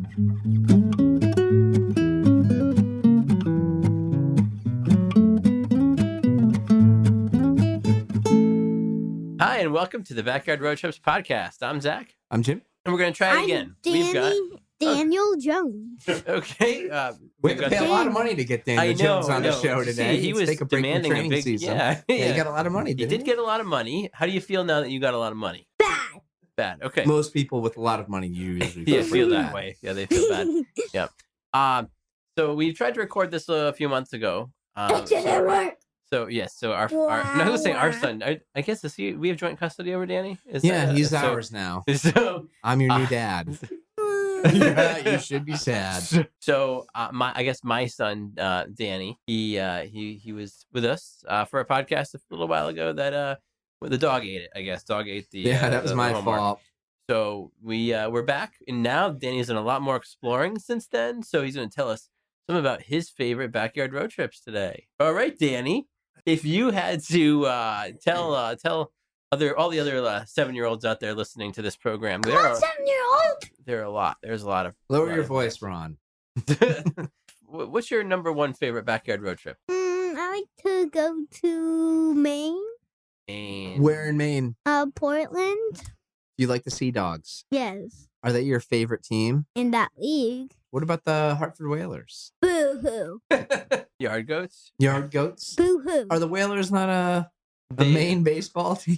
Hi, and welcome to the Backyard Road Trips podcast. I'm Zack. I'm Jim. And we're going to try it again. Daniel Jones. Okay. We have to pay a lot of money to get Daniel Jones on the show today. See, he was take a break demanding from training season. Yeah, he got a lot of money, He didn't did get a lot of money. How do you feel now that you got a lot of money? Bad. Okay. Most people with a lot of money usually feel that way. Yeah, they feel bad. Yeah. So we tried to record this a few months ago. It didn't work. So yes, so our no, I was saying our son. I guess we have joint custody over Danny. He's ours now. So I'm your new dad. Yeah, you should be sad. So I guess my son Danny, he was with us for a podcast a little while ago that the dog ate it. I guess dog ate the that was my homework. fault. So we're back, and now Danny's done a lot more exploring since then. So he's going to tell us some about his favorite backyard road trips today. All right, Danny, if you had to tell all the other 7-year-olds out there listening to this program, there are 7-year-old. There are a lot. There's a lot of Lower your voice, Ron. What's your number one favorite backyard road trip? I like to go to Maine. Maine. Where in Maine? Portland. You like the Sea Dogs? Yes. Are they your favorite team? In that league. What about the Hartford Whalers? Boo-hoo. Yard goats? Yard goats? Boo-hoo. Are the Whalers not a Maine baseball team?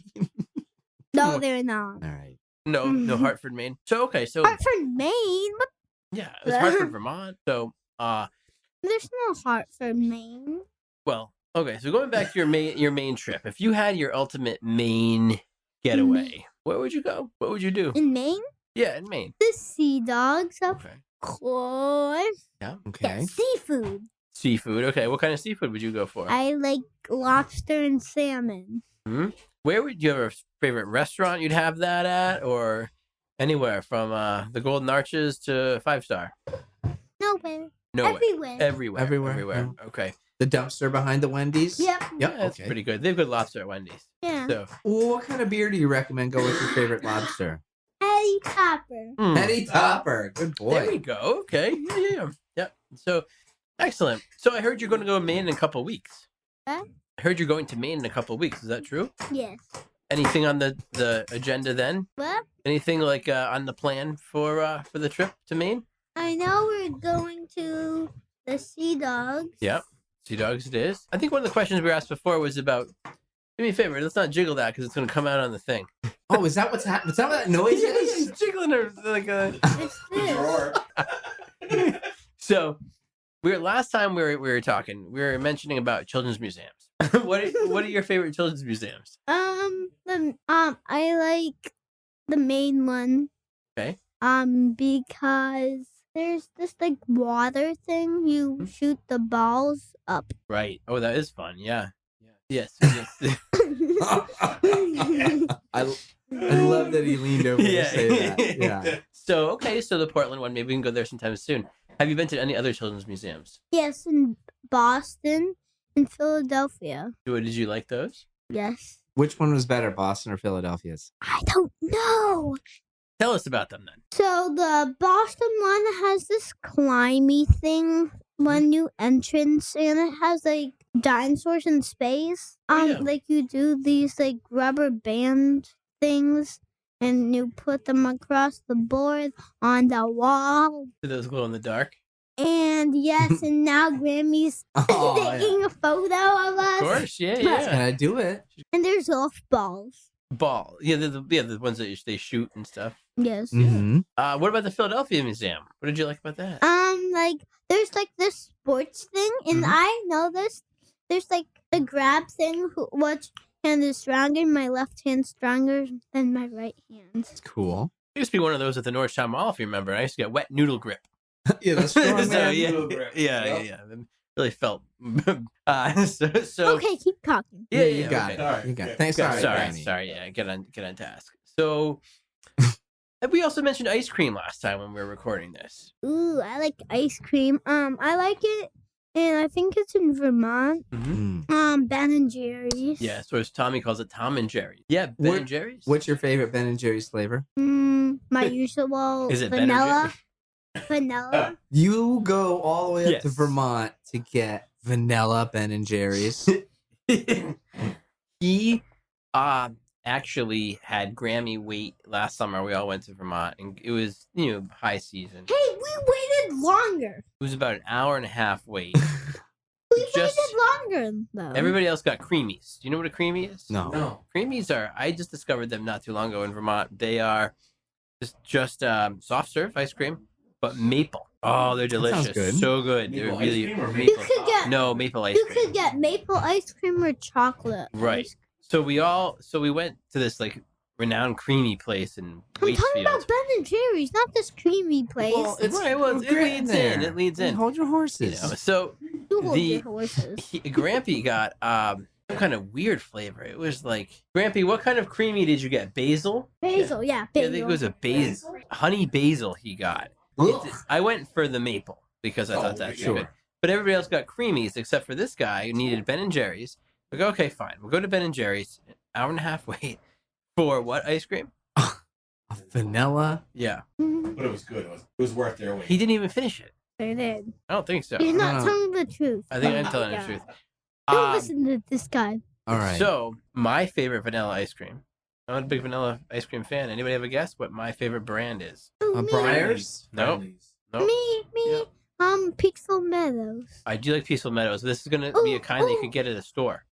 No, they're not. All right. No Hartford, Maine. So Hartford, Maine? What? Yeah, it's Hartford, Vermont. So there's no Hartford, Maine. Well, okay, so going back to your Maine trip, if you had your ultimate Maine getaway, where would you go? What would you do? In Maine? Yeah, in Maine. The Sea Dogs, of Okay. course. Yeah. Okay. Yeah, seafood. Seafood. Okay, what kind of seafood would you go for? I like lobster and salmon. Where would you have a favorite restaurant you'd have that at, or anywhere from the Golden Arches to 5-star? Nowhere. Everywhere. Everywhere. Okay. The dumpster behind the Wendy's? Yep. Yeah, that's pretty good. They have good lobster at Wendy's. Yeah. So, What kind of beer do you recommend go with your favorite lobster? Eddie Topper. Eddie Topper. Good boy. There we go. Okay. Yeah. So, excellent. So I heard you're going to go to Maine in a couple of weeks. Huh? I heard you're going to Maine in a couple of weeks. Is that true? Yes. Anything on the agenda then? What? Anything like on the plan for the trip to Maine? I know we're going to the Sea Dogs. Yep. Sea Dogs it is. I think one of the questions we were asked before was about, do me a favor, let's not jiggle that because it's going to come out on the thing. Oh, is that what's happening? Is that what that noise is? It's jiggling her like a... It's this. So, last time we were talking, we were mentioning about children's museums. What are your favorite children's museums? I like the main one. Okay. Because there's this like water thing. You shoot the balls up. Right. Oh, that is fun. Yeah. Yes. I love that he leaned over to say that. Yeah. So the Portland one, maybe we can go there sometime soon. Have you been to any other children's museums? Yes, in Boston and Philadelphia. Did you like those? Yes. Which one was better, Boston or Philadelphia's? I don't know. Tell us about them then. So the Boston one has this climby thing, one new entrance, and it has like dinosaurs in space. Like you do these like rubber band things, and you put them across the board on the wall. Do those glow in the dark? And yes, and now Grammy's taking a photo of us. Of course, yeah. Can I do it? And there's golf balls. Ball. Yeah, the ones that they shoot and stuff. Yes. Mm-hmm. What about the Philadelphia Museum? What did you like about that? Like there's like this sports thing, and I know this. There's like a grab thing. Which hand is stronger? My left hand's stronger than my right hand. That's cool. There used to be one of those at the Norristown Mall, if you remember. I used to get wet noodle grip. Yeah, that's strong. Yeah. Really felt. So okay, keep talking. Yeah, you got it. Right. You got it. Thanks. Sorry. Yeah, get on task. So, we also mentioned ice cream last time when we were recording this. Ooh, I like ice cream. I like it, and I think it's in Vermont. Mm-hmm. Ben and Jerry's. Yeah, so as Tommy calls it, Tom and Jerry. Yeah, Ben and Jerry's. What's your favorite Ben and Jerry's flavor? My usual Is it vanilla. Vanilla. You go all the way up to Yes. Vermont to get vanilla Ben and Jerry's. He actually had Grammy wait last summer. We all went to Vermont, and it was high season. Hey, we waited longer. It was about an hour and a half wait. We waited longer though. Everybody else got creamies. Do you know what a creamy is? No. Creamies are. I just discovered them not too long ago in Vermont. They are just soft serve ice cream, but maple. Oh, they're delicious. good. So good. Maple They're really ice cream or maple. You could get No, maple ice you cream. could get maple ice cream or chocolate. Right. ice- So we went to this like renowned creamy place in I'm talking Waitsfield. about Ben and Jerry's, not this creamy place. Well, it's Right, well, we're it getting leads there. in. It leads in. Hold your horses. So you hold the- your horses. Grampy got some kind of weird flavor. It was like Grampy. What kind of creamy did you get? Basil. Basil, yeah, I basil. think it was a basil, honey basil. He got. I went for the maple because I thought that's sure. good. But everybody else got creamies except for this guy who needed Ben and Jerry's. We go, okay, fine. We'll go to Ben and Jerry's. An hour and a half wait for what ice cream? A vanilla. Yeah, Mhm. But it was good. It was worth their wait. he didn't even finish it. They did. I don't think so. He's not No. telling the truth. I think I'm Oh, telling yeah. the truth. Don't Um, listen to this guy. All right. So my favorite vanilla ice cream. I'm a big vanilla ice cream fan. Anybody have a guess what my favorite brand is? Oh, me, Briars? Nope. Friendlies. Nope. me, Yeah. Peaceful Meadows. I do like Peaceful Meadows. This is gonna be a kind that you could get at a store.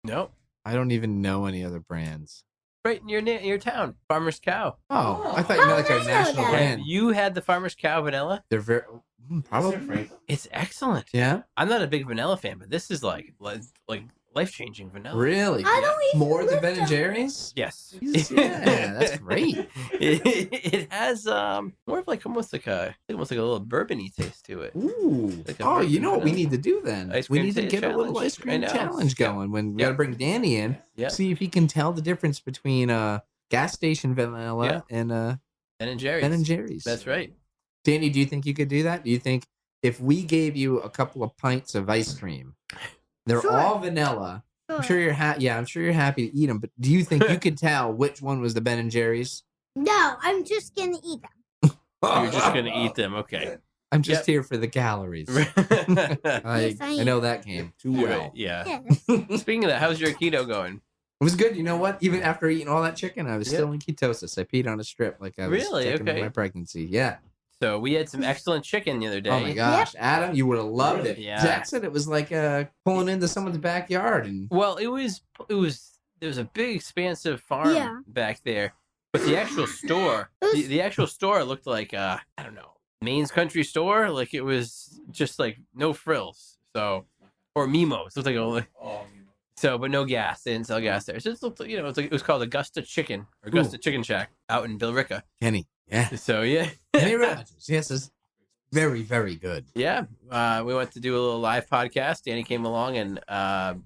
Nope. I don't even know any other brands. Right in your town, Farmer's Cow. Oh, I thought you meant like I a know national that. brand. You had the Farmer's Cow vanilla. They're very probably. Frank. It's excellent. Yeah, I'm not a big vanilla fan, but this is like life-changing vanilla. really. I don't even More than live Ben and down- Jerry's. Yes. Yeah, that's great. It has more of like almost like a little bourbony taste to it. Ooh. Like a Oh, you bourbon know what we vanilla. need to do then? Ice We cream need to taste get a little challenge. ice I cream know. challenge going. When we Yeah. got to bring Danny in, Yeah. see if he can tell the difference between gas station vanilla and Ben and Jerry's. Ben and Jerry's. That's right. Danny, do you think you could do that? Do you think if we gave you a couple of pints of ice cream, they're Sure. all vanilla? I'm sure you're I'm sure you're happy to eat them, but do you think you could tell which one was the Ben and Jerry's? No, I'm just gonna eat them. You're just gonna eat them, okay? I'm just Yep. here for the calories. Right. Yes, I know that game too well. Yeah. Yes. Speaking of that, how's your keto going? It was good. You know what? Even after eating all that chicken, I was Yeah. still in ketosis. I peed on a strip like I was Really? checking Okay. my pregnancy. Yeah. So we had some excellent chicken the other day. Oh my gosh, Adam, you would have loved it. Yeah. Zack said it was like pulling into someone's backyard, and Well, there was a big expansive farm Yeah. back there, but the actual store, It was- the actual store looked like I don't know, Maine's country store. Like it was just like no frills. So or Mimos. It looked like only but no gas. They didn't sell gas there. So it looked, it was called Augusta Chicken or Augusta Chicken Shack out in Billerica. Kenny, yeah, So yeah, Kenny Rogers, yes, it's very, very good. yeah. We went to do a little live podcast. Danny came along, and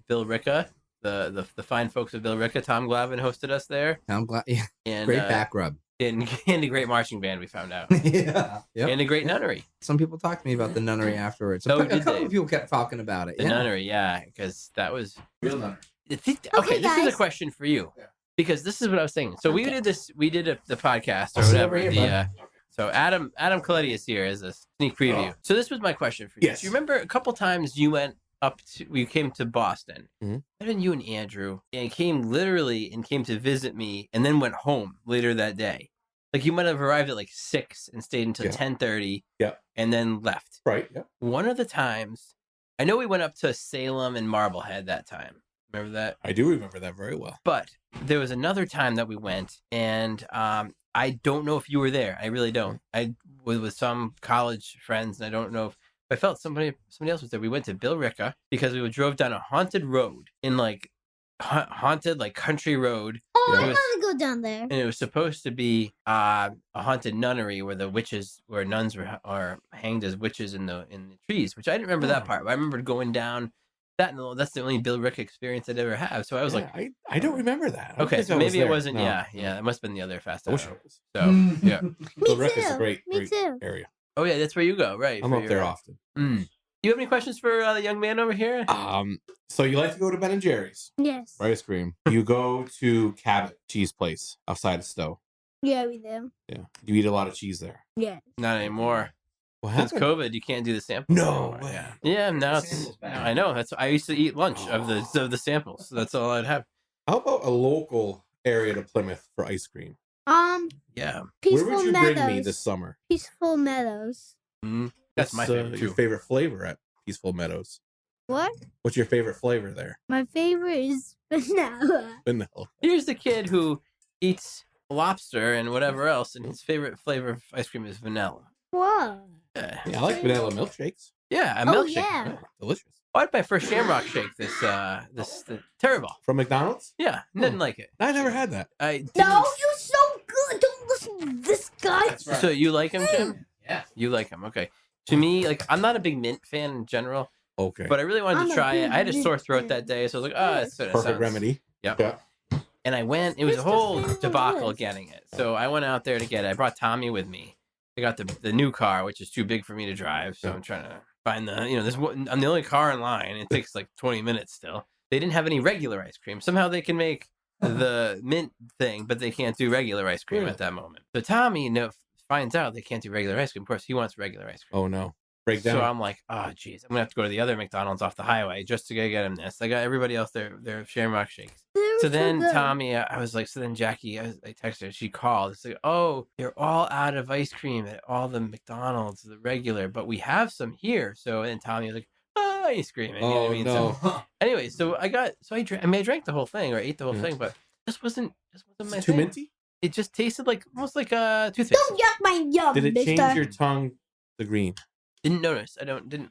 Billerica, the fine folks of Billerica, Tom Glavin hosted us there, I'm glad. Yeah, and great back rub. and a great marching band. We found out, Yeah, yep. and a great nunnery. Some people talked to me about the nunnery afterwards. Oh, A did couple they? of people kept talking about it. The Yeah. nunnery, yeah, because that was Real nunner. Okay, Okay, this is a guys. question for you, Yeah. because this is what I was saying. So we Okay. did this. We did the podcast or I'll sit whatever. over here, So Adam Coletti is here as a sneak preview. So this was my question for you. Yes. Do you remember a couple times you went we came to Boston, Mhm. and you and Andrew, and came to visit me, and then went home later that day. Like you might have arrived at like 6 and stayed until Yeah. 10:30. Yeah. And then left. Right. Yeah. One of the times, I know we went up to Salem and Marblehead that time. Remember that? I do remember that very well. But there was another time that we went, and I don't know if you were there. I really don't. I was with some college friends, and I don't know if I felt somebody else was there. We went to Billerica because we drove down a haunted road in like haunted like country road, Oh, Yeah. I It was- want to go down there. and it was supposed to be a haunted nunnery where where nuns are hanged as witches in the trees. Which I didn't remember that Oh. part. But I remember going down that, and that's the only Billerica experience I'd ever have. So I was like, I don't remember that. I don't okay, think so I was maybe it there. wasn't. No. Yeah, it must have been the other fast I wish hour. I was. So yeah. Me Billerica's too. a great Me too. area. Oh yeah, that's where you go, right? I'm for up there your- often. Mm. You have any questions for the young man over here? So you like to go to Ben and Jerry's Yes. for ice cream? You go to Cabot Cheese Place outside of Stowe. Yeah, we do. Yeah, you eat a lot of cheese there. Yeah. Not anymore. What Since happened? COVID, you can't do the samples. No anymore. way. Yeah. Now it's. Samples back. I know. I used to eat lunch of the samples. So that's all I'd have. How about a local area to Plymouth for ice cream? Yeah. Peaceful Where would you Meadows. bring me this summer? Peaceful Meadows. That's my favorite Your too. favorite flavor at Peaceful Meadows? What? What's your favorite flavor there? My favorite is vanilla. Vanilla. Here's the kid who eats lobster and whatever else, and his favorite flavor of ice cream is vanilla. What? Yeah, Yeah, I like vanilla milkshakes. yeah, a Oh, milkshake. yeah. Delicious. I had my first Shamrock Shake the terrible. From McDonald's? Yeah, didn't like it. I never had that. I didn't. No, you're so good. Don't listen to this guy. That's right. So you like him, Jim? Yeah. You like him? Okay. To me, like I'm not a big mint fan in general, Okay. but I really wanted I'm to a try it. big I had a mint sore throat fan. that day, so I was like, oh, it's Perfect remedy. Yep. Yeah. And I went. It was a Who's the whole fan of debacle this? getting it. So I went out there to get it. I brought Tommy with me. I got the new car, which is too big for me to drive. So I'm trying to find I'm the only car in line. It takes like 20 minutes still. They didn't have any regular ice cream. Somehow they can make the mint thing, but they can't do regular ice cream Really? at that moment. So Tommy finds out they can't do regular ice cream. Of course, he wants regular ice cream. Oh no. Breakdown. So I'm like, oh, geez, I'm gonna have to go to the other McDonald's off the highway just to get him this. I got everybody else their Shamrock Shakes. So then Tommy, I was like, so then Jackie, I texted her. She called. It's like, oh, they're all out of ice cream at all the McDonald's, the regular, but we have some here. So then Tommy was like, oh, ice cream. You know what I mean? no. So, anyway, I drank the whole thing or ate the whole thing, but this wasn't my Too thing. minty? It just tasted like almost like a toothpaste. Don't yuck my yum, Did it mister. change your tongue to green? Didn't notice. I didn't.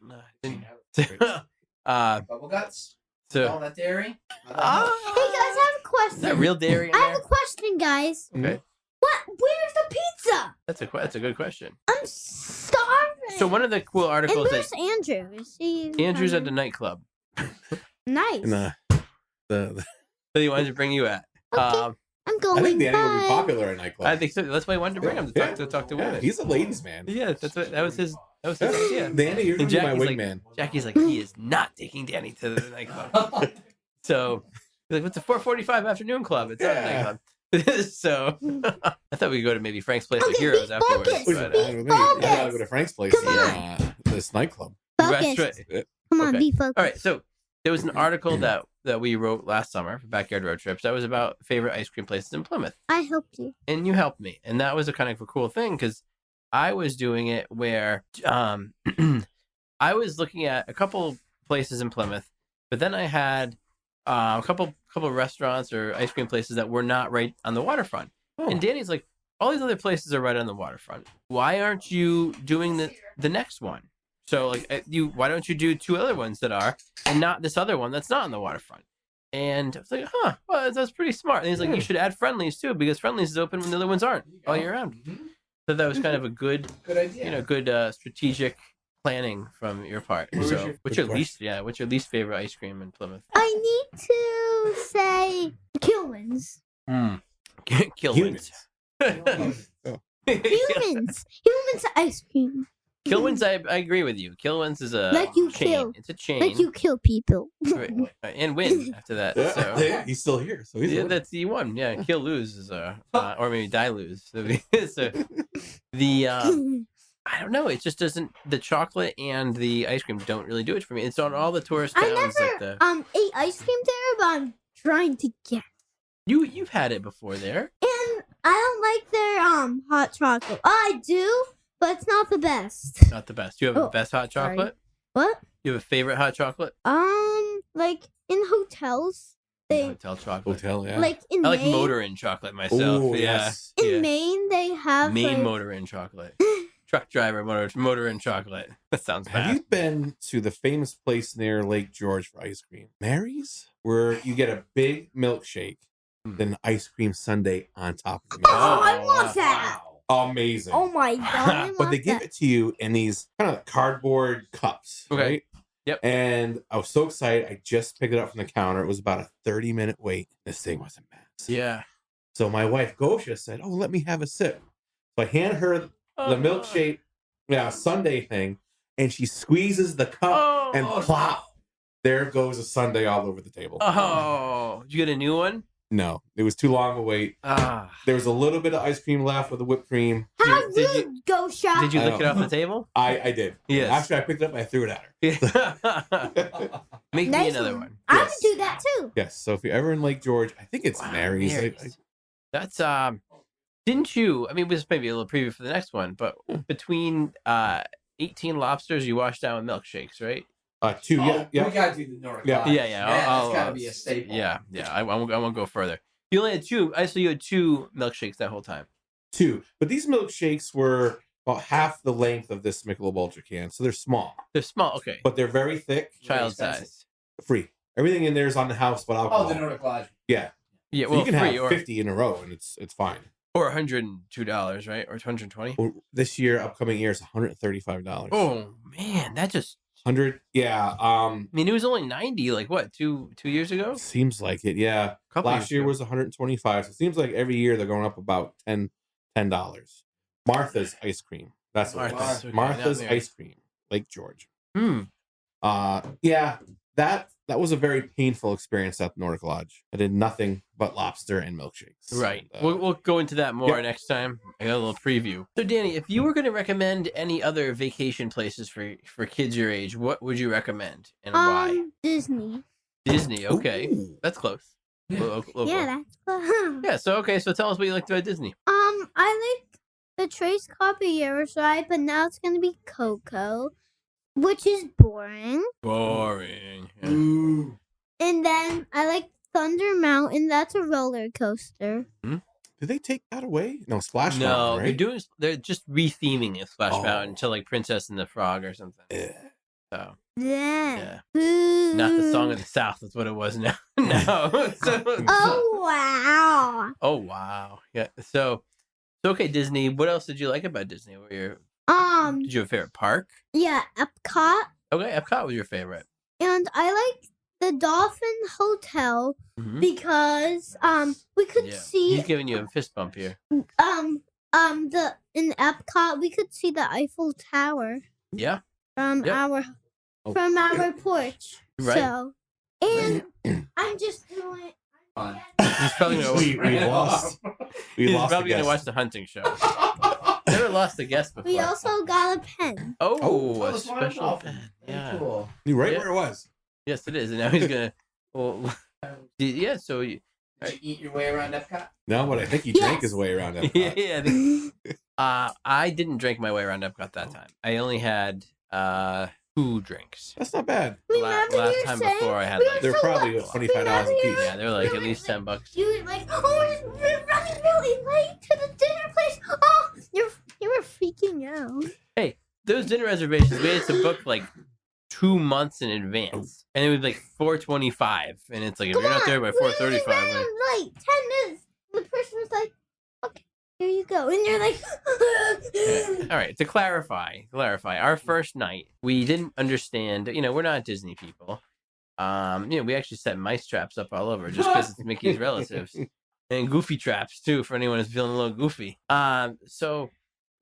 Bubble guts. All So that dairy. Hey guys, I have a question. is that real dairy in I have there? a question, guys. Okay, What? Where's the pizza? that's a good question. I'm starving. So one of the cool and articles where's that Andrew? Is he Andrew's at the nightclub nice? And the that he wanted to bring you at. Okay. I'm I going. think Danny would be Bye. popular in nightclubs. I think so. That's why I wanted to bring him to talk to Yeah, women. he's a ladies' man. Yeah, that was his idea. Danny, you're And gonna be my Jackie's like- wingman. Jackie's like, he is not taking Danny to the nightclub. So he's like, what's a 4:45 afternoon club? It's not a Yeah. nightclub. So I thought we'd go to maybe Frank's Place of Okay, Heroes be afterwards. focused. Who's But, fine with me? I gotta go to Frank's place. Come on. This nightclub. Focus. That's right. Come on, Okay. be focused. All right, so there was an article that we wrote last summer for Backyard Road Trips that was about favorite ice cream places in Plymouth. I helped you. And you helped me, and that was a kind of a cool thing because I was doing it where I was looking at a couple places in Plymouth, but then I had a couple restaurants or ice cream places that were not right on the waterfront. Oh. And Danny's like, all these other places are right on the waterfront. Why aren't you doing the next one? So like why don't you do two other ones that are and not this other one that's not on the waterfront? And I was like, well, that's pretty smart. And he's like, you should add Friendlies too, because Friendlies is open when the other ones aren't all year round. So that was kind of a good, Good idea. good strategic planning from your part. So what's your Good what's your least favorite ice cream in Plymouth? I need to say Kilwins. Kilwins. Humans. Humans ice cream. Kilwins, I agree with you. Kilwins is a Like you chain. kill. It's a chain. Like you kill people. Right. And win after that. Yeah, So yeah, he's still here. So he's yeah, winning. that's the one. Yeah, kill lose is or maybe die lose. So the I don't know. It just doesn't. The chocolate and the ice cream don't really do it for me. It's on all the tourist I towns. never ate ice cream there, but I'm trying to get. You've had it before there. And I don't like their hot chocolate. I do, but it's not the best. Not the best. You have a best hot sorry. chocolate. What? You have a favorite hot chocolate? Like in hotels, they Hotel chocolate. Hotel, yeah. like in I like Maine. motor in chocolate myself. Ooh, yeah. yes. In Yeah. Maine, they have Maine like, motor in chocolate. Truck driver motor in chocolate. That sounds Have bad. you been to the famous place near Lake George for ice cream? Mary's? Where you get a big milkshake, then ice cream sundae on top of the Oh, milkshake. I want that. Amazing. Oh my god! I But want they give that. it to you in these kind of cardboard cups, Okay. right? Yep. And I was so excited. I just picked it up from the counter. It was about a 30-minute wait. This thing was a mess. Yeah. So my wife, Gosha, said, oh, let me have a sip. So I hand her the milkshake, sundae thing, and she squeezes the cup and plop. There goes a sundae all over the table. Oh, did you get a new one? No, it was too long of a wait. There was a little bit of ice cream left with the whipped cream. How rude, go shop. Did you lick it off the table? I did. Yes. After I picked it up, I threw it at her. Make me another one. I would do that too. Yes. So if you're ever in Lake George, I think it's Mary's. That's didn't you? I mean, this may be a little preview for the next one, but between 18 lobsters, you washed down with milkshakes, right? 2. Yeah. We gotta do the Nordic. Yeah. Lodge. Yeah. That's gotta be a staple. Yeah. I won't go further. You only had 2. I saw you had 2 milkshakes that whole time. 2, but these milkshakes were about half the length of this Michelob Ultra can, so they're small. They're small, okay. But they're very thick. Child size. Free. Everything in there is on the house, but alcohol. Oh, the Nordic Lodge. Yeah. Yeah. So Well, you can free have or 50 in a row, and it's fine. or $102, right? Or $120. Well, this year, upcoming year, is $135. Oh man, that just 100. Yeah. I mean, it was only 90. Like what? 2 years ago? Seems like it. Yeah. Couple Last years year ago. was 125. So it seems like every year they're going up about $10. Martha's ice cream. That's what Martha's, it is. okay, Martha's not Mary. ice cream, Lake George. Hmm. Yeah. That was a very painful experience at the Nordic Lodge. I did nothing but lobster and milkshakes. Right. And, We'll go into that more yeah. next time. I got a little preview. So, Danny, if you were going to recommend any other vacation places for kids your age, what would you recommend and why? Disney. Disney. Okay, Ooh. that's close. Local. Yeah, that's cool. Yeah. So so tell us what you liked about Disney. I like the Trace Caballera's ride, but now it's gonna be Coco, which is boring. Boring. Yeah. Ooh. And then I like Thunder Mountain. That's a roller coaster. Did they take that away? No, Splash No, Mountain, right? they're just retheming it, Splash Oh. Mountain, to like Princess and the Frog or something. Ugh. So Yeah. not the Song of the South. That's what it was now. No. Oh wow. Oh wow. Yeah. So okay, Disney. What else did you like about Disney? Did you have a favorite park? Yeah, Epcot, Okay, Epcot was your favorite. and I like the Dolphin Hotel Mhm. because we could Yeah. see He's giving you a fist bump here. the in Epcot we could see the Eiffel Tower Yeah. from Yep. our porch. Right. So, and I'm just doing. Fun. He's probably gonna. we lost. He's lost probably the gonna guest. watch the hunting show. Never lost a guest before. We also got a pen. Oh, a the Swan special Dolphin. pen. Very Yeah. cool. You right Yeah. where it was. Yes, it is. And now he's gonna. Well, yeah. So. Did you eat your way around Epcot? No, but I think he drank his way around it. Yeah. I think- I didn't drink my way around Epcot that time. I only had 2 drinks. That's not bad. Remember last you time saying before I had we were like They're so probably lucky. $25 a piece. yeah, they're like We at were least like- $10. You were like, oh, we're running really late to the dinner place. Oh, you were freaking out. Those dinner reservations we had to book like 2 months in advance, and it was like $4.25, and it's like if Come you're not there on, by we only 4:35, ran like, late 10 minutes. The person was like, okay, here you go, and you're like, yeah. All right. To clarify, our first night we didn't understand. We're not Disney people. We actually set mice traps up all over just because it's Mickey's relatives, and goofy traps too for anyone who's feeling a little goofy. So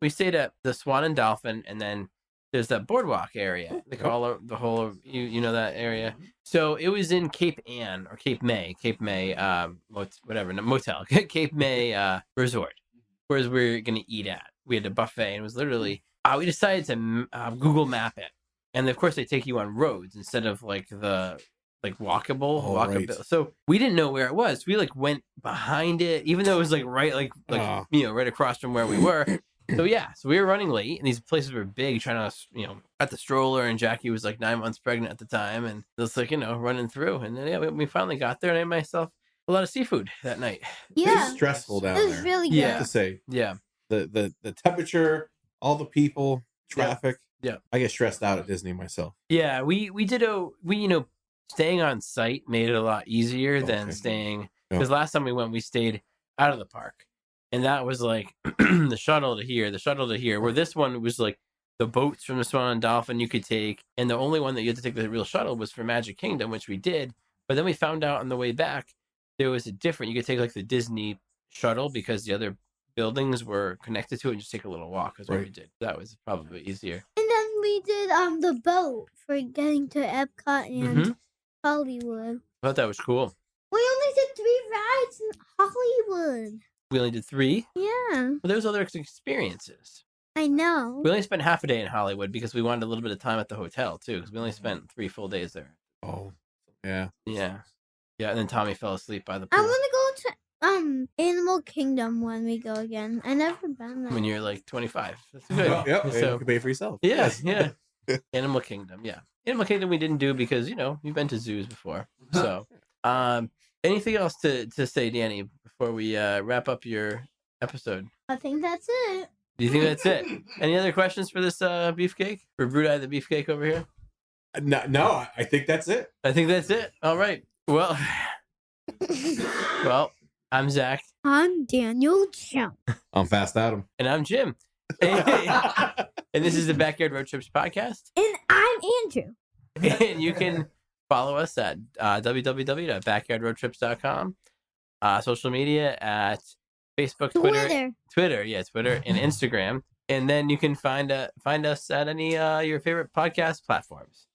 we stayed at the Swan and Dolphin, and then there's that boardwalk area. They call the whole, you know that area. So it was in Cape Ann or Cape May, motel, Cape May Resort, whereas we were gonna eat at. We had a buffet, and it was literally. We decided to Google Map it, and of course they take you on roads instead of like the walkable. Right. So we didn't know where it was. We went behind it, even though it was right right across from where we were. So we were running late, and these places were big, trying to, at the stroller, and Jackie was like 9 months pregnant at the time, and it was running through. And then, we finally got there, and I made myself a lot of seafood that night. yeah, It's stressful down it was there. really good. Yeah. I have to say, Yeah. the temperature, all the people, traffic. Yeah. I get stressed out at Disney myself. Yeah. We staying on site made it a lot easier than Okay. staying, Yeah. because last time we went, we stayed out of the park. And that was like the shuttle to here, where this one was like the boats from the Swan and Dolphin you could take. And the only one that you had to take the real shuttle was for Magic Kingdom, which we did. But then we found out on the way back, there was you could take like the Disney shuttle because the other buildings were connected to it and just take a little walk is what we Right. did. That was probably easier. And then we did the boat for getting to Epcot and Mhm. Hollywood. I thought that was cool. We only did 3 rides in Hollywood. We only did 3. Yeah, Well, there's other experiences. I know. We only spent half a day in Hollywood because we wanted a little bit of time at the hotel too. Because we only spent 3 full days there. Oh, yeah. Yeah. And then Tommy fell asleep by the I pool. want to go to Animal Kingdom when we go again. I never been there. When you're like 25. That's good. Well, yep. So You can pay for yourself. yeah. Animal Kingdom. Yeah. Animal Kingdom we didn't do because you've been to zoos before. So, anything else to say, Danny, before we wrap up your episode? I think that's it. Do you think that's it? Any other questions for this beefcake? For Brood Eye the beefcake over here? No, I think that's it. I think that's it. All right. Well, I'm Zach. I'm Daniel Jones. I'm Fast Adam. And I'm Jim. And this is the Backyard Road Trips podcast. And I'm Andrew. And you can follow us at www.backyardroadtrips.com. Social media at Facebook, Twitter, and Instagram. And then you can find us at any your favorite podcast platforms.